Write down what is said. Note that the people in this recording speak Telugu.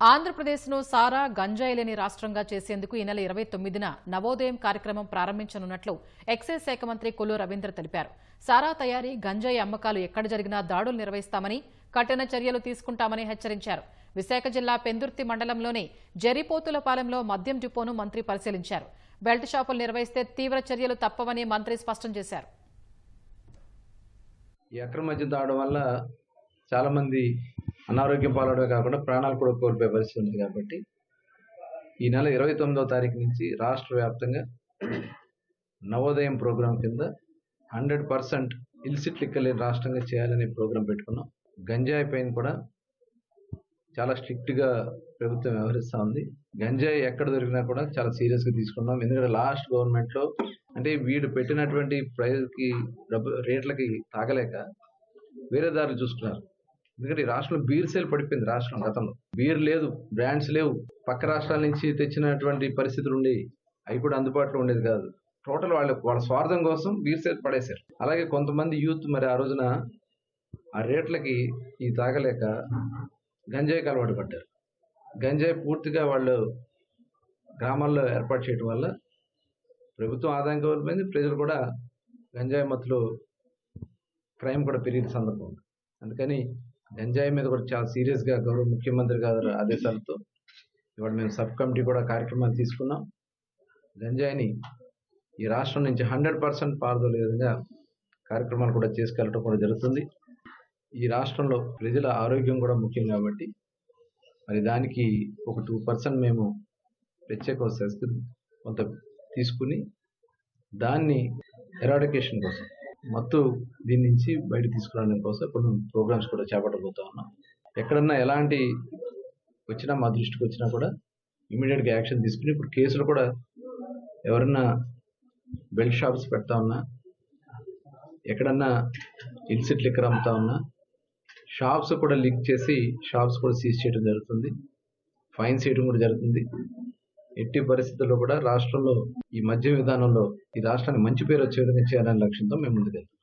ఆంధ్రప్రదేశ్ను సారా గంజాయి లేని రాష్ట్రంగా చేసేందుకు ఈ నెల 29న నవోదయం కార్యక్రమం ప్రారంభించనున్నట్లు ఎక్సైజ్ శాఖ మంత్రి కొల్లు రవీంద్ర తెలిపారు. సారా తయారీ, గంజాయి అమ్మకాలు ఎక్కడ జరిగినా దాడులు నిర్వహిస్తామని, కఠిన చర్యలు తీసుకుంటామని హెచ్చరించారు. విశాఖ జిల్లా పెందుర్తి మండలంలోని జరిపోతులపాలెంలో మద్యం డిపోను మంత్రి పరిశీలించారు. బెల్ట్ షాపులు నిర్వహిస్తే తీవ్ర చర్యలు తప్పవని మంత్రి స్పష్టం చేశారు. ఈ అక్రమ మద్యం తాగడం వల్ల చాలా మంది అనారోగ్యం పాలవడమే కాకుండా ప్రాణాలు కూడా కోల్పోయే పరిస్థితి ఉంది. కాబట్టి ఈ నెల 29వ తారీఖు నుంచి రాష్ట్ర వ్యాప్తంగా నవోదయం ప్రోగ్రాం కింద 100% ఇల్సిట్ లిక్కర్ లేని రాష్ట్రంగా చేయాలనే ప్రోగ్రాం పెట్టుకున్నాం. గంజాయి పైన కూడా చాలా స్ట్రిక్ట్గా ప్రభుత్వం వ్యవహరిస్తూ ఉంది. గంజాయి ఎక్కడ దొరికినా కూడా చాలా సీరియస్గా తీసుకున్నాం. ఎందుకంటే లాస్ట్ గవర్నమెంట్లో అంటే వీడు పెట్టినటువంటి ప్రైజ్కి రేట్లకి తాగలేక వేరే దారులు చూసుకున్నారు. ఎందుకంటే ఈ రాష్ట్రంలో బీర్ సేల్ పడిపోయింది. రాష్ట్రం గతంలో బీర్ లేదు, బ్రాండ్స్ లేవు, పక్క రాష్ట్రాల నుంచి తెచ్చినటువంటి పరిస్థితులు ఉండేవి, అవి కూడా అందుబాటులో ఉండేది కాదు. టోటల్ వాళ్ళ స్వార్థం కోసం బీర్ సేల్ పడేశారు. అలాగే కొంతమంది యూత్ మరి ఆ రోజున ఆ రేట్లకి ఈ తాగలేక గంజాయికి అలవాటు పడ్డారు. గంజాయి పూర్తిగా వాళ్ళు గ్రామాల్లో ఏర్పాటు చేయడం వల్ల ప్రభుత్వం ఆదాయం కోల్పోయింది, ప్రజలు కూడా గంజాయి మత్తులో క్రైమ్ కూడా పెరిగిన సందర్భం ఉంది. అందుకని గంజాయి మీద కూడా చాలా సీరియస్గా గౌరవ ముఖ్యమంత్రి గారి ఆదేశాలతో ఇవాళ మేము సబ్ కమిటీ కూడా కార్యక్రమాలు తీసుకున్నాం. గంజాయిని ఈ రాష్ట్రం నుంచి 100% పారదోలే విధంగా కార్యక్రమాలు కూడా చేసుకెళ్ళడం కూడా జరుగుతుంది. ఈ రాష్ట్రంలో ప్రజల ఆరోగ్యం కూడా ముఖ్యం కాబట్టి మరి దానికి ఒక 2% మేము ప్రత్యేక సెస్ కొంత తీసుకుని దాన్ని ఎరాడికేషన్ కోసం మత్తు దీని నుంచి బయట తీసుకురావడం కోసం కొన్ని ప్రోగ్రామ్స్ కూడా చేపట్టబోతా ఉన్నాం. ఎక్కడన్నా ఎలాంటి వచ్చినా మా దృష్టికి వచ్చినా కూడా ఇమీడియట్గా యాక్షన్ తీసుకుని ఇప్పుడు కేసులు కూడా ఎవరన్నా బెల్ట్ షాప్స్ పెడతా ఉన్నా, ఎక్కడన్నా ఇల్సిట్ లిక్కర్ అమ్ముతా ఉన్నా, షాప్స్ కూడా లింక్ చేసి షాప్స్ కూడా సీజ్ చేయడం జరుగుతుంది, ఫైన్ చేయడం కూడా జరుగుతుంది. ఎట్టి పరిస్థితుల్లో కూడా రాష్ట్రంలో ఈ మద్యం విధానంలో ఈ రాష్ట్రానికి మంచి పేరు వచ్చే విధంగా చేయాలనే లక్ష్యంతో మేము ముందుకెళ్తాం.